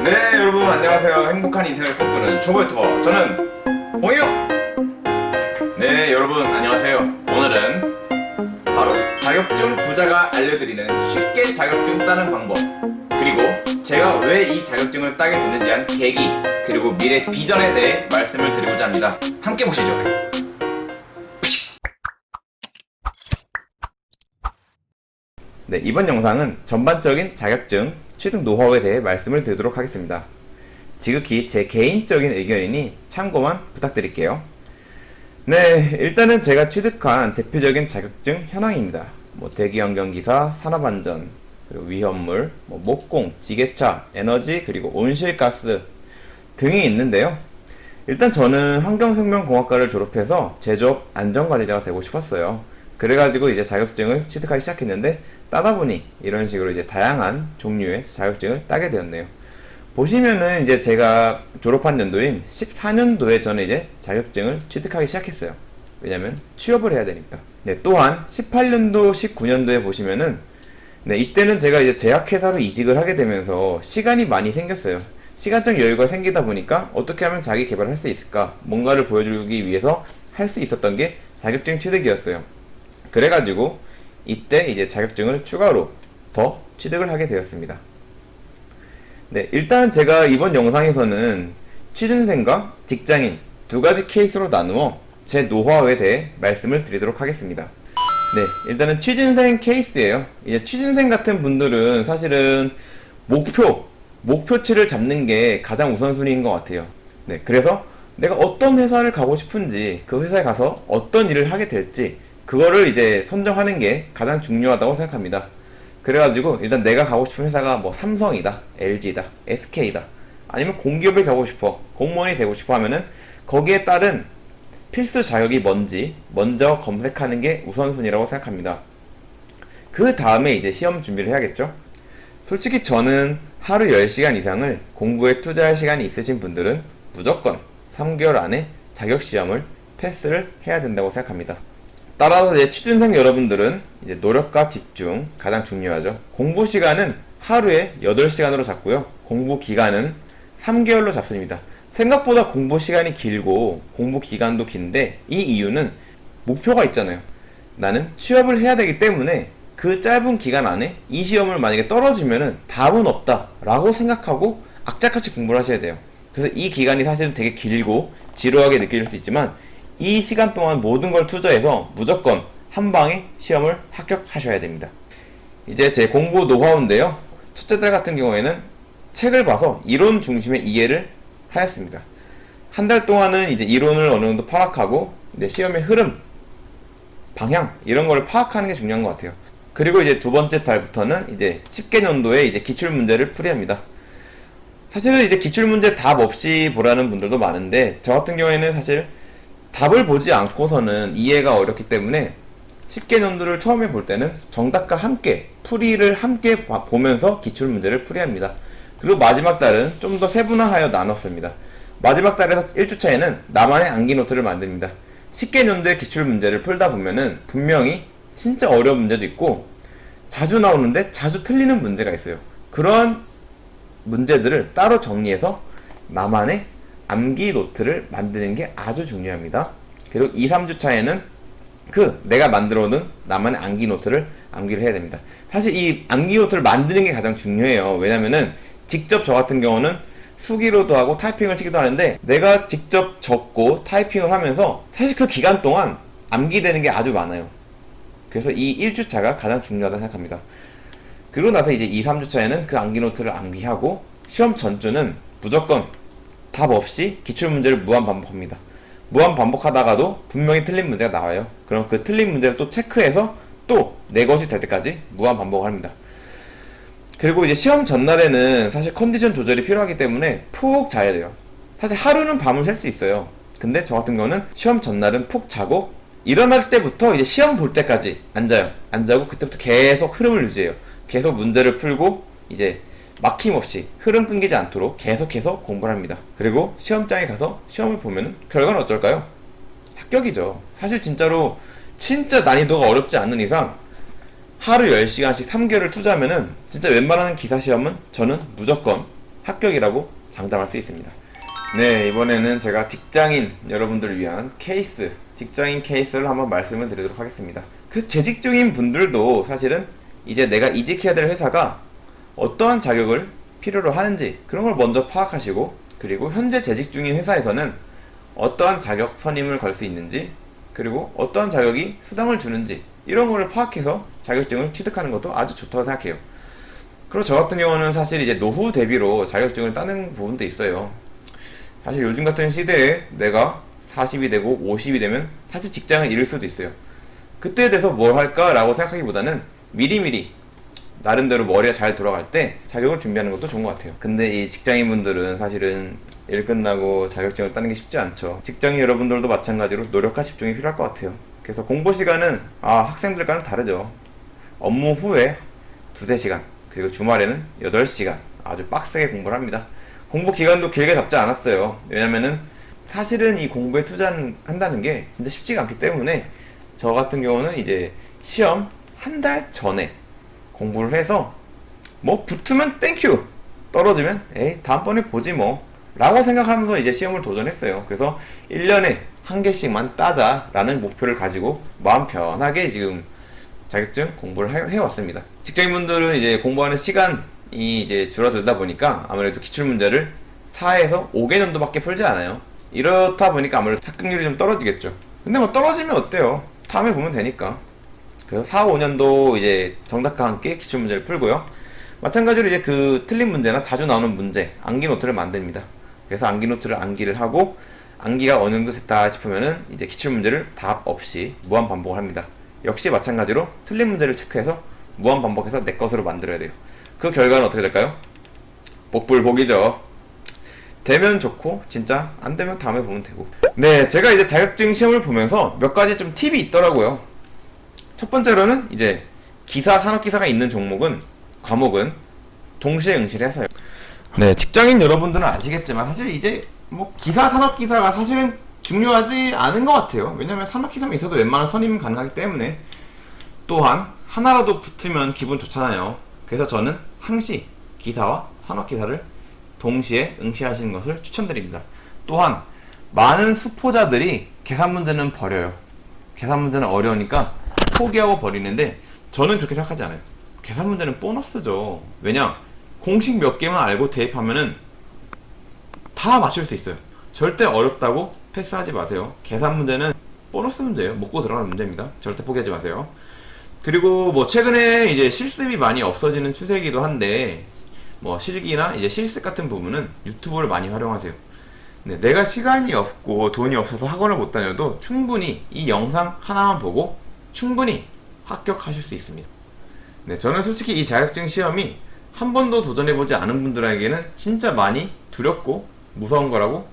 네, 여러분 안녕하세요. 행복한 인생을 꿈꾸는 초보 유튜버 저는 홍이요. 네, 여러분 안녕하세요. 오늘은 바로 자격증 부자가 알려드리는 쉽게 자격증 따는 방법, 그리고 제가 왜 이 자격증을 따게 됐는지 한 계기, 그리고 미래 비전에 대해 말씀을 드리고자 합니다. 함께 보시죠. 네, 이번 영상은 전반적인 자격증 취득 노하우에 대해 말씀을 드리도록 하겠습니다. 지극히 제 개인적인 의견이니 참고만 부탁드릴게요. 네, 일단은 제가 취득한 대표적인 자격증 현황입니다. 대기환경기사, 산업안전, 그리고 위험물, 목공, 지게차, 에너지, 그리고 온실가스 등이 있는데요. 일단 저는 환경생명공학과를 졸업해서 제조업 안전관리자가 되고 싶었어요. 그래가지고 이제 자격증을 취득하기 시작했는데, 따다 보니 이런 식으로 이제 다양한 종류의 자격증을 따게 되었네요. 보시면은 이제 제가 졸업한 연도인 14년도에 저는 이제 자격증을 취득하기 시작했어요. 왜냐면 취업을 해야 되니까. 네, 또한 18년도, 19년도에 보시면은, 네, 이때는 제가 이제 제약회사로 이직을 하게 되면서 시간이 많이 생겼어요. 시간적 여유가 생기다 보니까 어떻게 하면 자기 개발을 할 수 있을까, 뭔가를 보여주기 위해서 할 수 있었던 게 자격증 취득이었어요. 그래가지고 이때 이제 자격증을 추가로 더 취득을 하게 되었습니다. 네, 일단 제가 이번 영상에서는 취준생과 직장인 두 가지 케이스로 나누어 제 노하우에 대해 말씀을 드리도록 하겠습니다. 네, 일단은 취준생 케이스예요. 이제 취준생 같은 분들은 사실은 목표치를 잡는 게 가장 우선순위인 것 같아요. 네, 그래서 내가 어떤 회사를 가고 싶은지, 그 회사에 가서 어떤 일을 하게 될지, 그거를 이제 선정하는 게 가장 중요하다고 생각합니다. 그래가지고 일단 내가 가고 싶은 회사가 삼성이다, LG다, SK다, 아니면 공기업에 가고 싶어, 공무원이 되고 싶어 하면은 거기에 따른 필수 자격이 뭔지 먼저 검색하는 게 우선순위라고 생각합니다. 그 다음에 이제 시험 준비를 해야겠죠. 솔직히 저는 하루 10시간 이상을 공부에 투자할 시간이 있으신 분들은 무조건 3개월 안에 자격시험을 패스를 해야 된다고 생각합니다. 따라서 이제 취준생 여러분들은 이제 노력과 집중 가장 중요하죠. 공부 시간은 하루에 8시간으로 잡고요. 공부 기간은 3개월로 잡습니다. 생각보다 공부 시간이 길고 공부 기간도 긴데, 이 이유는 목표가 있잖아요. 나는 취업을 해야 되기 때문에 그 짧은 기간 안에 이 시험을 만약에 떨어지면은 답은 없다 라고 생각하고 악착같이 공부를 하셔야 돼요. 그래서 이 기간이 사실은 되게 길고 지루하게 느낄 수 있지만, 이 시간 동안 모든 걸 투자해서 무조건 한 방에 시험을 합격하셔야 됩니다. 이제 제 공부 노하우인데요. 첫째 달 같은 경우에는 책을 봐서 이론 중심의 이해를 하였습니다. 한 달 동안은 이제 이론을 어느 정도 파악하고 이제 시험의 흐름, 방향 이런 거를 파악하는 게 중요한 것 같아요. 그리고 이제 두 번째 달부터는 이제 10개년도에 이제 기출 문제를 풀이합니다. 사실은 이제 기출 문제 답 없이 보라는 분들도 많은데, 저 같은 경우에는 사실 답을 보지 않고서는 이해가 어렵기 때문에 10개년도를 처음에 볼 때는 정답과 함께 풀이를 함께 보면서 기출 문제를 풀이합니다. 그리고 마지막 달은 좀 더 세분화하여 나눴습니다. 마지막 달에서 1주차에는 나만의 암기 노트를 만듭니다. 10개년도의 기출 문제를 풀다 보면은 분명히 진짜 어려운 문제도 있고 자주 나오는데 자주 틀리는 문제가 있어요. 그런 문제들을 따로 정리해서 나만의 암기 노트를 만드는 게 아주 중요합니다. 그리고 2, 3주차에는 내가 만들어 놓은 나만의 암기 노트를 암기를 해야 됩니다. 사실 이 암기 노트를 만드는 게 가장 중요해요. 왜냐면은 직접 저 같은 경우는 수기로도 하고 타이핑을 치기도 하는데, 내가 직접 적고 타이핑을 하면서 사실 그 기간 동안 암기되는 게 아주 많아요. 그래서 이 1주차가 가장 중요하다고 생각합니다. 그리고 나서 이제 2, 3주차에는 그 암기 노트를 암기하고, 시험 전주는 무조건 답 없이 기출문제를 무한 반복합니다. 무한 반복하다가도 분명히 틀린 문제가 나와요. 그럼 그 틀린 문제를 또 체크해서 또 내 것이 될 때까지 무한 반복을 합니다. 그리고 이제 시험 전날에는 사실 컨디션 조절이 필요하기 때문에 푹 자야 돼요. 사실 하루는 밤을 샐 수 있어요. 근데 저 같은 경우는 시험 전날은 푹 자고 일어날 때부터 이제 시험 볼 때까지 안 자요. 안 자고 그때부터 계속 흐름을 유지해요. 계속 문제를 풀고 이제 막힘없이 흐름 끊기지 않도록 계속해서 공부를 합니다. 그리고 시험장에 가서 시험을 보면 결과는 어떨까요? 합격이죠. 사실 진짜로 진짜 난이도가 어렵지 않는 이상 하루 10시간씩 3개월을 투자하면은 진짜 웬만한 기사 시험은 저는 무조건 합격이라고 장담할 수 있습니다. 네, 이번에는 제가 직장인 여러분들을 위한 케이스, 직장인 케이스를 한번 말씀을 드리도록 하겠습니다. 그 재직 중인 분들도 사실은 이제 내가 이직해야 될 회사가 어떠한 자격을 필요로 하는지 그런 걸 먼저 파악하시고, 그리고 현재 재직 중인 회사에서는 어떠한 자격 선임을 걸 수 있는지, 그리고 어떠한 자격이 수당을 주는지 이런 거를 파악해서 자격증을 취득하는 것도 아주 좋다고 생각해요. 그리고 저 같은 경우는 사실 이제 노후 대비로 자격증을 따는 부분도 있어요. 사실 요즘 같은 시대에 내가 40이 되고 50이 되면 사실 직장을 잃을 수도 있어요. 그때에 대해서 뭘 할까라고 생각하기보다는 미리미리 나름대로 머리가 잘 돌아갈 때 자격을 준비하는 것도 좋은 것 같아요. 근데 이 직장인분들은 사실은 일 끝나고 자격증을 따는 게 쉽지 않죠. 직장인 여러분들도 마찬가지로 노력과 집중이 필요할 것 같아요. 그래서 공부 시간은 학생들과는 다르죠. 업무 후에 2-3시간, 그리고 주말에는 8시간 아주 빡세게 공부를 합니다. 공부 기간도 길게 잡지 않았어요. 왜냐면은 사실은 이 공부에 투자한다는 게 진짜 쉽지가 않기 때문에 저 같은 경우는 이제 시험 한 달 전에 공부를 해서 뭐 붙으면 땡큐, 떨어지면 에이 다음번에 보지 뭐 라고 생각하면서 이제 시험을 도전했어요. 그래서 1년에 한 개씩만 따자 라는 목표를 가지고 마음 편하게 지금 자격증 공부를 해왔습니다. 직장인분들은 이제 공부하는 시간이 이제 줄어들다 보니까 아무래도 기출문제를 4에서 5개 정도밖에 풀지 않아요. 이렇다 보니까 아무래도 합격률이 좀 떨어지겠죠. 근데 뭐 떨어지면 어때요? 다음에 보면 되니까. 그래서 4, 5년도 이제 정답과 함께 기출문제를 풀고요. 마찬가지로 이제 그 틀린 문제나 자주 나오는 문제, 암기 노트를 만듭니다. 그래서 암기 노트를 암기를 하고, 암기가 어느 정도 됐다 싶으면은 이제 기출문제를 답 없이 무한 반복을 합니다. 역시 마찬가지로 틀린 문제를 체크해서 무한 반복해서 내 것으로 만들어야 돼요. 그 결과는 어떻게 될까요? 복불복이죠. 되면 좋고 진짜 안 되면 다음에 보면 되고. 네, 제가 이제 자격증 시험을 보면서 몇 가지 좀 팁이 있더라고요. 첫 번째로는 이제 기사, 산업기사가 있는 과목은 동시에 응시를 해서요. 네, 직장인 여러분들은 아시겠지만 사실 이제 뭐 기사, 산업기사가 사실은 중요하지 않은 것 같아요. 왜냐면 산업기사만 있어도 웬만한 선임은 가능하기 때문에. 또한 하나라도 붙으면 기분 좋잖아요. 그래서 저는 항시 기사와 산업기사를 동시에 응시하시는 것을 추천드립니다. 또한 많은 수포자들이 계산 문제는 버려요. 계산 문제는 어려우니까 포기하고 버리는데 저는 그렇게 생각하지 않아요. 계산 문제는 보너스죠. 왜냐? 공식 몇 개만 알고 대입하면은 다 맞출 수 있어요. 절대 어렵다고 패스하지 마세요. 계산 문제는 보너스 문제예요. 먹고 들어가는 문제입니다. 절대 포기하지 마세요. 그리고 뭐 최근에 이제 실습이 많이 없어지는 추세이기도 한데, 뭐 실기나 이제 실습 같은 부분은 유튜브를 많이 활용하세요. 네, 내가 시간이 없고 돈이 없어서 학원을 못 다녀도 충분히 이 영상 하나만 보고 충분히 합격하실 수 있습니다. 네, 저는 솔직히 이 자격증 시험이 한 번도 도전해보지 않은 분들에게는 진짜 많이 두렵고 무서운 거라고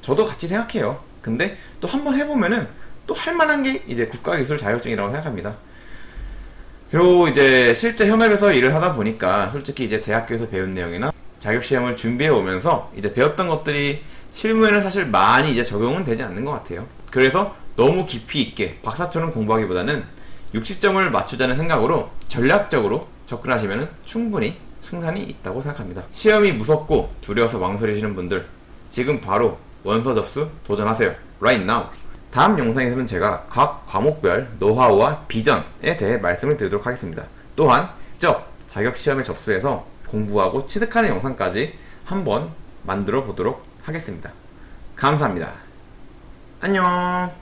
저도 같이 생각해요. 근데 또 한 번 해보면은 또 할만한 게 이제 국가기술 자격증이라고 생각합니다. 그리고 이제 실제 현업에서 일을 하다 보니까 솔직히 이제 대학교에서 배운 내용이나 자격시험을 준비해 오면서 이제 배웠던 것들이 실무에는 사실 많이 이제 적용은 되지 않는 것 같아요. 그래서 너무 깊이 있게 박사처럼 공부하기보다는 60점을 맞추자는 생각으로 전략적으로 접근하시면 충분히 승산이 있다고 생각합니다. 시험이 무섭고 두려워서 망설이시는 분들, 지금 바로 원서 접수 도전하세요. Right now. 다음 영상에서는 제가 각 과목별 노하우와 비전에 대해 말씀을 드리도록 하겠습니다. 또한 직접 자격시험에 접수해서 공부하고 취득하는 영상까지 한번 만들어 보도록 하겠습니다. 감사합니다. 안녕.